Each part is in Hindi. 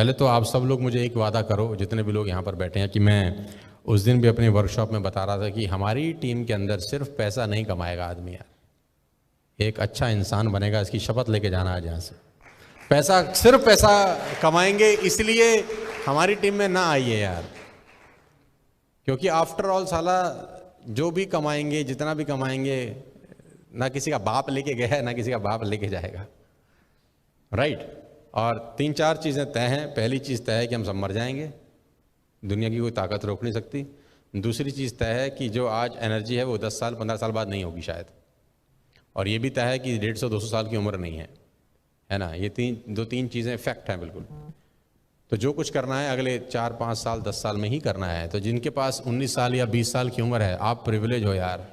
पहले तो आप सब लोग मुझे एक वादा करो, जितने भी लोग यहाँ पर बैठे हैं, कि मैं उस दिन भी अपने वर्कशॉप में बता रहा था कि हमारी टीम के अंदर सिर्फ पैसा नहीं कमाएगा आदमी यार, एक अच्छा इंसान बनेगा, इसकी शपथ लेके जाना आज यहाँ से। सिर्फ पैसा कमाएंगे इसलिए हमारी टीम में ना आइए यार, क्योंकि आफ्टर ऑल साला जो भी कमाएंगे, जितना भी कमाएंगे, ना किसी का बाप लेके गया है ना किसी का बाप लेके जाएगा, राइट। और 3-4 चीज़ें तय हैं। पहली चीज़ तय है कि हम सब मर जाएंगे, दुनिया की कोई ताकत रोक नहीं सकती। दूसरी चीज़ तय है कि जो आज एनर्जी है वो 10 साल 15 साल बाद नहीं होगी शायद। और ये भी तय है कि 150-200 साल की उम्र नहीं है ना। ये दो तीन चीज़ें फैक्ट हैं बिल्कुल। तो जो कुछ करना है अगले 4-5 साल 10 साल में ही करना है। तो जिनके पास 19 साल या 20 साल की उम्र है, आप प्रिविलेज हो यार,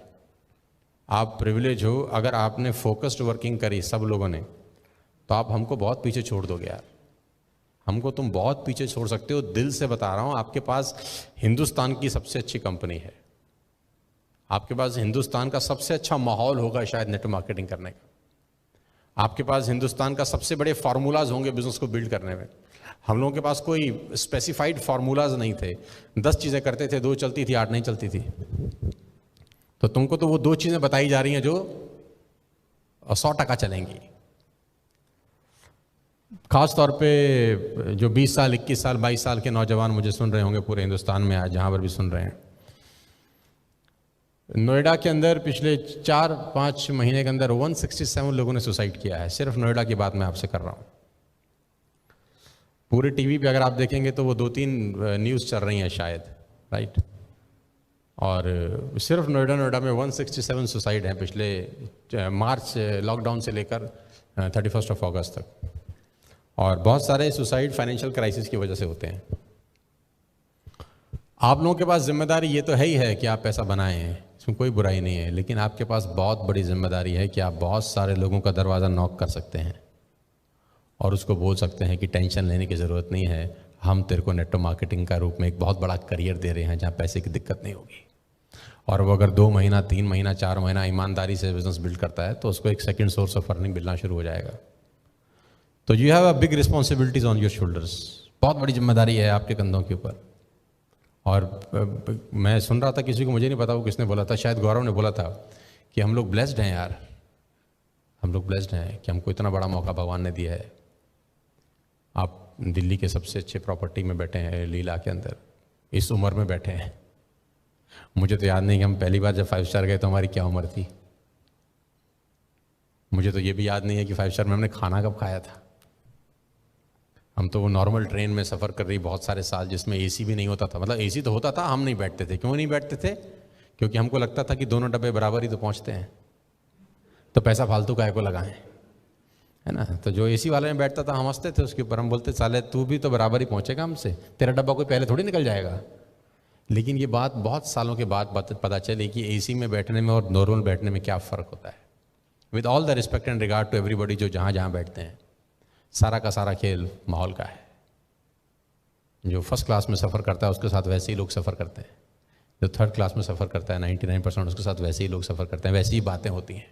आप प्रिविलेज हो। अगर आपने फोकस्ड वर्किंग करी सब लोगों ने, तो आप हमको बहुत पीछे छोड़ दोगे यार, हमको तुम बहुत पीछे छोड़ सकते हो। दिल से बता रहा हूँ, आपके पास हिंदुस्तान की सबसे अच्छी कंपनी है, आपके पास हिंदुस्तान का सबसे अच्छा माहौल होगा शायद नेटवर्क मार्केटिंग करने का, आपके पास हिंदुस्तान का सबसे बड़े फार्मूलाज होंगे बिजनेस को बिल्ड करने में। हम लोगों के पास कोई स्पेसिफाइड फार्मूलाज नहीं थे, 10 चीज़ें करते थे, 2 चलती थी, 8 नहीं चलती थी। तो तुमको तो वो 2 चीज़ें बताई जा रही हैं जो 100% चलेंगी। खास तौर पे जो 20 साल 21 साल 22 साल के नौजवान मुझे सुन रहे होंगे पूरे हिंदुस्तान में, आज जहाँ पर भी सुन रहे हैं, नोएडा के अंदर पिछले 4-5 महीने के अंदर 167 लोगों ने सुसाइड किया है। सिर्फ नोएडा की बात मैं आपसे कर रहा हूँ। पूरे टीवी पे अगर आप देखेंगे तो वो 2-3 न्यूज़ चल रही हैं शायद, राइट। और सिर्फ नोएडा में 167 सुसाइड हैं पिछले मार्च लॉकडाउन से लेकर 31 अगस्त तक। और बहुत सारे सुसाइड फाइनेंशियल क्राइसिस की वजह से होते हैं। आप लोगों के पास जिम्मेदारी ये तो है ही है कि आप पैसा बनाएं, इसमें कोई बुराई नहीं है, लेकिन आपके पास बहुत बड़ी जिम्मेदारी है कि आप बहुत सारे लोगों का दरवाज़ा नॉक कर सकते हैं और उसको बोल सकते हैं कि टेंशन लेने की ज़रूरत नहीं है, हम तेरे को नेटवर्क मार्केटिंग का रूप में एक बहुत बड़ा करियर दे रहे हैं जहाँ पैसे की दिक्कत नहीं होगी। और वो अगर 2 महीना 3 महीना 4 महीना ईमानदारी से बिजनेस बिल्ड करता है तो उसको एक सेकेंड सोर्स ऑफ अर्निंग मिलना शुरू हो जाएगा। तो you have a big responsibilities on your shoulders, बहुत बड़ी जिम्मेदारी है आपके कंधों के ऊपर। और मैं सुन रहा था किसी को, मुझे नहीं पता वो किसने बोला था, शायद गौरव ने बोला था कि हम लोग ब्लेस्ड हैं यार, हम लोग ब्लेस्ड हैं कि हमको इतना बड़ा मौका भगवान ने दिया है। आप दिल्ली के सबसे अच्छे प्रॉपर्टी में बैठे हैं, लीला के अंदर, इस उम्र में बैठे हैं। मुझे तो याद नहीं कि हम पहली बार जब 5 स्टार गए तो हमारी क्या उम्र थी। मुझे तो ये भी याद नहीं है कि 5 स्टार में हमने खाना कब खाया था। हम तो वो नॉर्मल ट्रेन में सफ़र कर रही बहुत सारे साल, जिसमें एसी भी नहीं होता था। मतलब एसी तो होता था, हम नहीं बैठते थे। क्यों नहीं बैठते थे? क्योंकि हमको लगता था कि दोनों डब्बे बराबर ही तो पहुंचते हैं, तो पैसा फालतू काहे को लगाएं, है ना। तो जो एसी वाले में बैठता था हम हंसते थे उसके ऊपर, हम बोलते साले तू भी तो बराबर ही पहुंचेगा हमसे, तेरा डब्बा कोई पहले थोड़ी निकल जाएगा। लेकिन ये बात बहुत सालों के बाद पता चली कि एसी में बैठने में और नॉर्मल बैठने में क्या फ़र्क होता है। With all the respect and regard to everybody जो जहाँ जहाँ बैठते हैं, सारा का सारा खेल माहौल का है। जो फर्स्ट क्लास में सफ़र करता है उसके साथ वैसे ही लोग सफ़र करते हैं, जो थर्ड क्लास में सफ़र करता है 99% उसके साथ वैसे ही लोग सफ़र करते हैं, वैसी ही बातें होती हैं।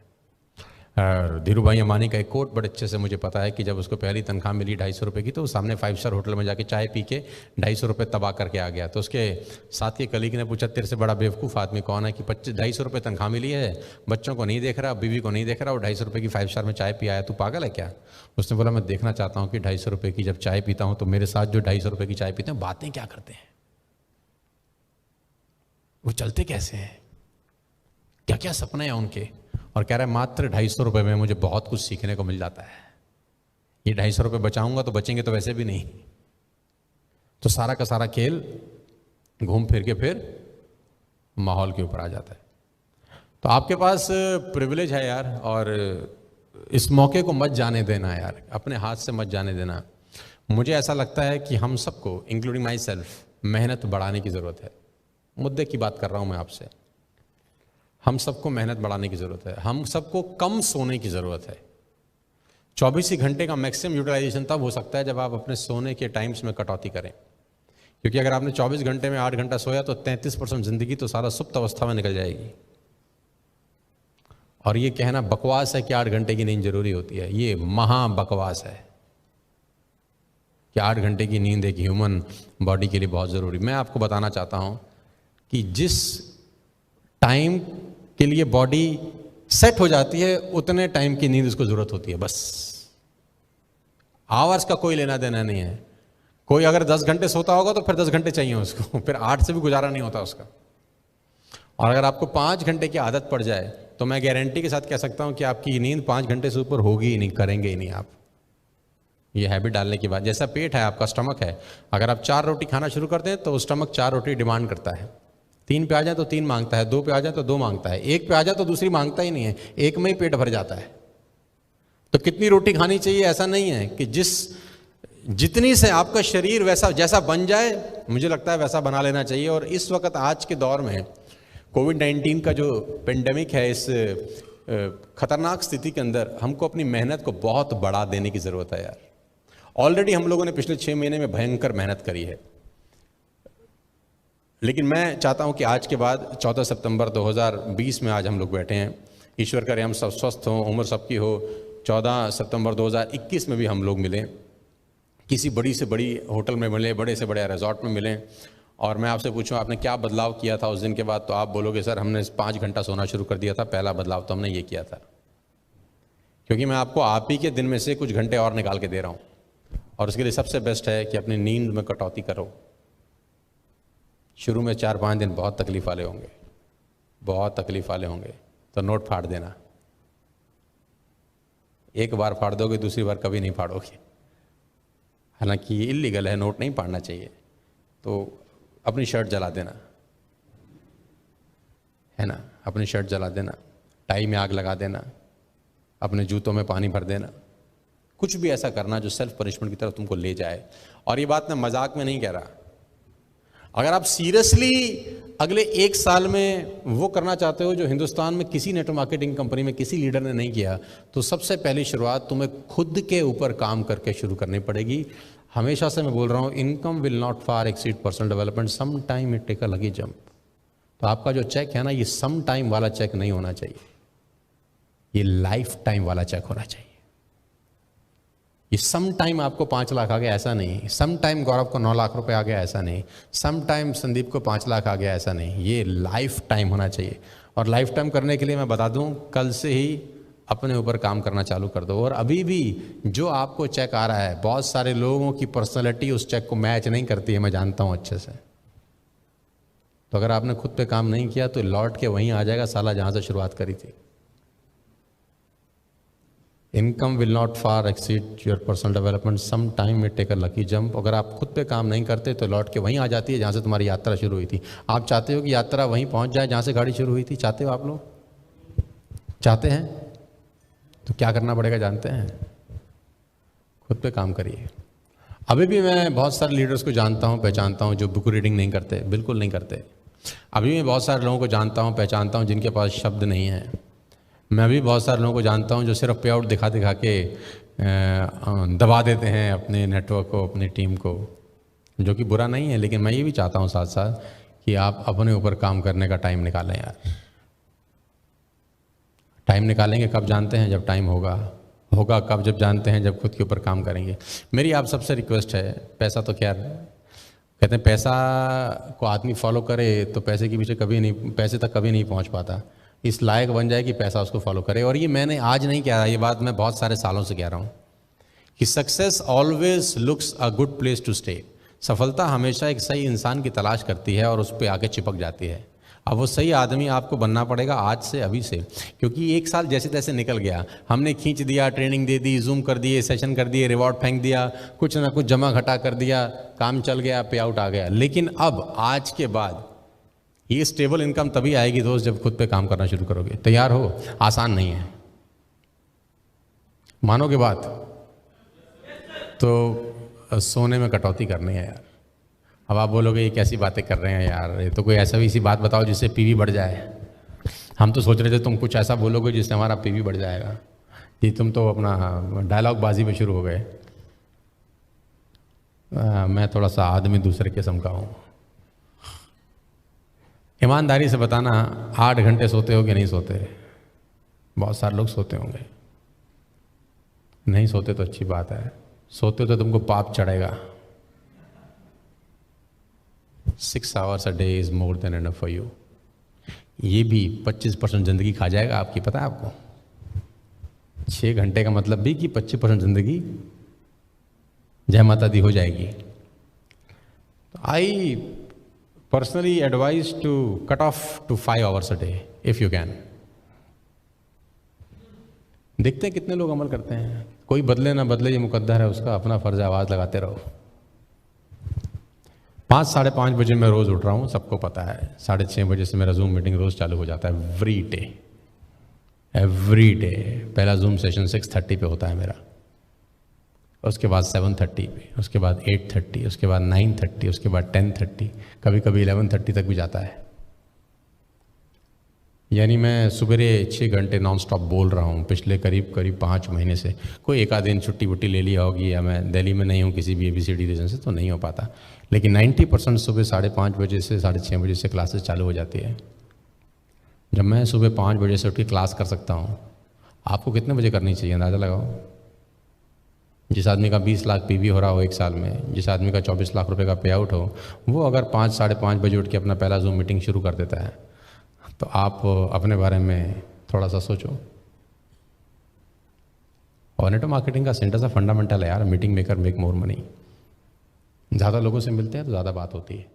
और धीरू भाई अंबानी का एक कोट बड़े अच्छे से मुझे पता है कि जब उसको पहली तनख्वाह मिली 250 रुपये की, तो वो सामने 5 स्टार होटल में जाके चाय पी के 250 रुपये तबाह करके आ गया। तो उसके साथ के कलीग ने पूछा तेरे से बड़ा बेवकूफ़ आदमी कौन है कि 250 रुपये तनख्वाह मिली है, बच्चों को नहीं देख रहा, बीवी को नहीं देख रहा, और 250 रुपये की 5 स्टार में चाय पी आया, तू पागल है क्या? उसने बोला मैं देखना चाहता हूँ कि 250 रुपये की जब चाय पीता हूँ तो मेरे साथ जो 250 रुपये की चाय पीते हैं बातें क्या करते हैं, वो चलते कैसे हैं, क्या क्या सपने हैं उनके। और कह रहा है मात्र 250 रुपये में मुझे बहुत कुछ सीखने को मिल जाता है। ये 250 रुपये बचाऊंगा तो बचेंगे तो वैसे भी नहीं। तो सारा का सारा खेल घूम फिर के फिर माहौल के ऊपर आ जाता है। तो आपके पास प्रिविलेज है यार, और इस मौके को मत जाने देना यार, अपने हाथ से मत जाने देना। मुझे ऐसा लगता है कि हम सबको, इंक्लूडिंग माई सेल्फ, मेहनत बढ़ाने की ज़रूरत है। मुद्दे की बात कर रहा हूँ मैं आपसे। हम सबको मेहनत बढ़ाने की ज़रूरत है, हम सबको कम सोने की ज़रूरत है। 24 ही घंटे का मैक्सिमम यूटिलाइजेशन तब हो सकता है जब आप अपने सोने के टाइम्स में कटौती करें। क्योंकि अगर आपने 24 घंटे में 8 घंटा सोया तो 33% ज़िंदगी तो सारा सुप्त अवस्था में निकल जाएगी। और ये कहना बकवास है कि 8 घंटे की नींद जरूरी होती है, ये महा बकवास है। कि 8 घंटे की नींद एक ह्यूमन बॉडी के लिए बहुत ज़रूरी। मैं आपको बताना चाहता हूँ कि जिस टाइम के लिए बॉडी सेट हो जाती है उतने टाइम की नींद उसको ज़रूरत होती है, बस। आवर्स का कोई लेना देना नहीं है। कोई अगर 10 घंटे सोता होगा तो फिर 10 घंटे चाहिए उसको, फिर 8 से भी गुजारा नहीं होता उसका। और अगर आपको 5 घंटे की आदत पड़ जाए तो मैं गारंटी के साथ कह सकता हूं कि आपकी नींद 5 घंटे से ऊपर होगी ही नहीं, करेंगे ही नहीं आप। ये हैबिट डालने के बाद, जैसा पेट है आपका, स्टमक है, अगर आप 4 रोटी खाना शुरू करते हैं तो स्टमक 4 रोटी डिमांड करता है। 3 पे आ जाए तो 3 मांगता है, 2 पे आ जाए तो 2 मांगता है, 1 पे आ जाए तो दूसरी मांगता ही नहीं है, एक में ही पेट भर जाता है। तो कितनी रोटी खानी चाहिए, ऐसा नहीं है कि जितनी से आपका शरीर वैसा जैसा बन जाए, मुझे लगता है वैसा बना लेना चाहिए। और इस वक्त आज के दौर में कोविड-19 का जो पेंडेमिक है, इस खतरनाक स्थिति के अंदर हमको अपनी मेहनत को बहुत बढ़ा देने की ज़रूरत है यार। ऑलरेडी हम लोगों ने पिछले 6 महीने में भयंकर मेहनत करी है, लेकिन मैं चाहता हूं कि आज के बाद 14 सितंबर 2020 में आज हम लोग बैठे हैं, ईश्वर करे हम सब स्वस्थ हों, उम्र सबकी हो। 14 सितंबर 2021 में भी हम लोग मिलें, किसी बड़ी से बड़ी होटल में मिलें, बड़े से बड़े रिजॉर्ट में मिलें, और मैं आपसे पूछूं आपने क्या बदलाव किया था उस दिन के बाद, तो आप बोलोगे सर हमने 5 घंटा सोना शुरू कर दिया था, पहला बदलाव तो हमने ये किया था। क्योंकि मैं आपको आप ही के दिन में से कुछ घंटे और निकाल के दे रहा हूँ, और उसके लिए सबसे बेस्ट है कि अपनी नींद में कटौती करो। शुरू में 4-5 दिन बहुत तकलीफ वाले होंगे, बहुत तकलीफ वाले होंगे, तो नोट फाड़ देना। एक बार फाड़ दोगे, दूसरी बार कभी नहीं फाड़ोगे। हालांकि ये इलीगल है, नोट नहीं फाड़ना चाहिए। तो अपनी शर्ट जला देना, है ना, अपनी शर्ट जला देना, टाई में आग लगा देना, अपने जूतों में पानी भर देना, कुछ भी ऐसा करना जो सेल्फ पनिशमेंट की तरफ तुमको ले जाए। और ये बात मैं मजाक में नहीं कह रहा। अगर आप सीरियसली अगले 1 साल में वो करना चाहते हो जो हिंदुस्तान में किसी नेटवर्क मार्केटिंग कंपनी में किसी लीडर ने नहीं किया, तो सबसे पहली शुरुआत तुम्हें खुद के ऊपर काम करके शुरू करनी पड़ेगी। हमेशा से मैं बोल रहा हूँ, income will not far exceed personal development, some time it take a lucky jump. तो आपका जो चेक है ना, ये सम टाइम वाला चेक नहीं होना चाहिए, ये लाइफ टाइम वाला चेक होना चाहिए। ये सम टाइम आपको 5 लाख आ गया ऐसा नहीं, सम टाइम गौरव को 9 लाख रुपए आ गया ऐसा नहीं, सम टाइम संदीप को 5 लाख आ गया ऐसा नहीं, ये लाइफ टाइम होना चाहिए। और लाइफ टाइम करने के लिए मैं बता दूं, कल से ही अपने ऊपर काम करना चालू कर दो। और अभी भी जो आपको चेक आ रहा है, बहुत सारे लोगों की पर्सनैलिटी उस चेक को मैच नहीं करती है, मैं जानता हूं अच्छे से। तो अगर आपने खुद पे काम नहीं किया तो लौट के वहीं आ जाएगा साला जहां से शुरुआत करी थी। Income will not far exceed your personal development, some time it take a lucky jump. अगर आप खुद पे काम नहीं करते तो लौट के वहीं आ जाती है जहाँ से तुम्हारी यात्रा शुरू हुई थी। आप चाहते हो कि यात्रा वहीं पहुँच जाए जहाँ से गाड़ी शुरू हुई थी? चाहते हो? आप लोग चाहते हैं? तो क्या करना पड़ेगा जानते हैं? खुद पे काम करिए। अभी भी मैं बहुत सारे लीडर्स को जानता हूँ, पहचानता हूँ जो बुक रीडिंग नहीं करते, बिल्कुल नहीं करते। अभी मैं बहुत सारे लोगों को जानता हूँ, पहचानता हूँ जिनके पास शब्द नहीं है। मैं भी बहुत सारे लोगों को जानता हूं जो सिर्फ पे आउट दिखा दिखा के दबा देते हैं अपने नेटवर्क को, अपनी टीम को, जो कि बुरा नहीं है। लेकिन मैं ये भी चाहता हूं साथ साथ कि आप अपने ऊपर काम करने का टाइम निकालें यार। टाइम निकालेंगे कब जानते हैं? जब टाइम होगा। होगा कब? जब जानते हैं जब खुद के ऊपर काम करेंगे। मेरी आप सबसे रिक्वेस्ट है, पैसा तो क्या कहते हैं, पैसा को आदमी फॉलो करे तो पैसे के पीछे कभी नहीं, पैसे तक कभी नहीं पहुँच पाता। इस लायक बन जाए कि पैसा उसको फॉलो करे। और ये मैंने आज नहीं कह रहा, ये बात मैं बहुत सारे सालों से कह रहा हूँ कि success always looks a good place to stay. सफलता हमेशा एक सही इंसान की तलाश करती है और उस पर आके चिपक जाती है। अब वो सही आदमी आपको बनना पड़ेगा आज से, अभी से, क्योंकि 1 साल जैसे तैसे निकल गया, हमने खींच दिया, ट्रेनिंग दे दी, जूम कर दिए, सेशन कर दिए, रिवॉर्ड फेंक दिया, कुछ ना कुछ जमा घटा कर दिया, काम चल गया, पे आउट आ गया। लेकिन अब आज के बाद ये स्टेबल इनकम तभी आएगी दोस्त जब खुद पे काम करना शुरू करोगे। तैयार हो? आसान नहीं है, मानोगे बात? तो सोने में कटौती करनी है यार। अब आप बोलोगे ये कैसी बातें कर रहे हैं यार, ये तो कोई ऐसा भी सी बात बताओ जिससे पीवी बढ़ जाए। हम तो सोच रहे थे तुम कुछ ऐसा बोलोगे जिससे हमारा पीवी बढ़ जाएगा। जी तुम तो अपना डायलॉग बाजी में शुरू हो गए। मैं थोड़ा सा आदमी दूसरे किस्म का हूँ। ईमानदारी से बताना, 8 घंटे सोते हो कि नहीं सोते? बहुत सारे लोग सोते होंगे, नहीं सोते तो अच्छी बात है। सोते हो तो तुमको पाप चढ़ेगा। 6 hours a day is more than enough for you। ये भी 25% जिंदगी खा जाएगा आपकी, पता है आपको? 6 घंटे का मतलब भी कि 25% जिंदगी जय माता दी हो जाएगी। I personally advise to cut off to 5 hours a day if you can. देखते हैं कितने लोग अमल करते हैं। कोई बदले ना बदले ये मुकद्दर है उसका, अपना फर्ज आवाज लगाते रहो। 5 साढ़े 5 बजे मैं रोज उठ रहा हूँ, सबको पता है। 6:30 बजे से मेरा जूम मीटिंग रोज चालू हो जाता है, एवरी डे। पहला जूम सेशन 6:30 पे होता है मेरा, उसके बाद 7:30 पे, उसके बाद 8:30, उसके बाद 9:30, उसके बाद 10:30, कभी कभी 11:30 तक भी जाता है। यानी मैं सुबह 6 घंटे नॉन स्टॉप बोल रहा हूँ पिछले करीब 5 महीने से। कोई एक आध दिन छुट्टी वुट्टी ले लिया होगी, या मैं दिल्ली में नहीं हूँ किसी भी ABCD रीजन से, तो नहीं हो पाता। लेकिन 90% सुबह 5:30 बजे से 6:30 बजे से क्लासेस चालू हो जाती है। जब मैं सुबह 5 बजे से उठ के क्लास कर सकता हूँ, आपको कितने बजे करनी चाहिए अंदाज़ा लगाओ। जिस आदमी का 20 लाख PV हो रहा हो एक साल में, जिस आदमी का 24 लाख रुपए का पे आउट हो, वो अगर 5 साढ़े 5 बजे उठ के अपना पहला जूम मीटिंग शुरू कर देता है, तो आप अपने बारे में थोड़ा सा सोचो। और नेटवर्क मार्केटिंग का सेंटर सा फंडामेंटल है यार, meeting maker make more money. ज़्यादा लोगों से मिलते हैं तो ज़्यादा बात होती है।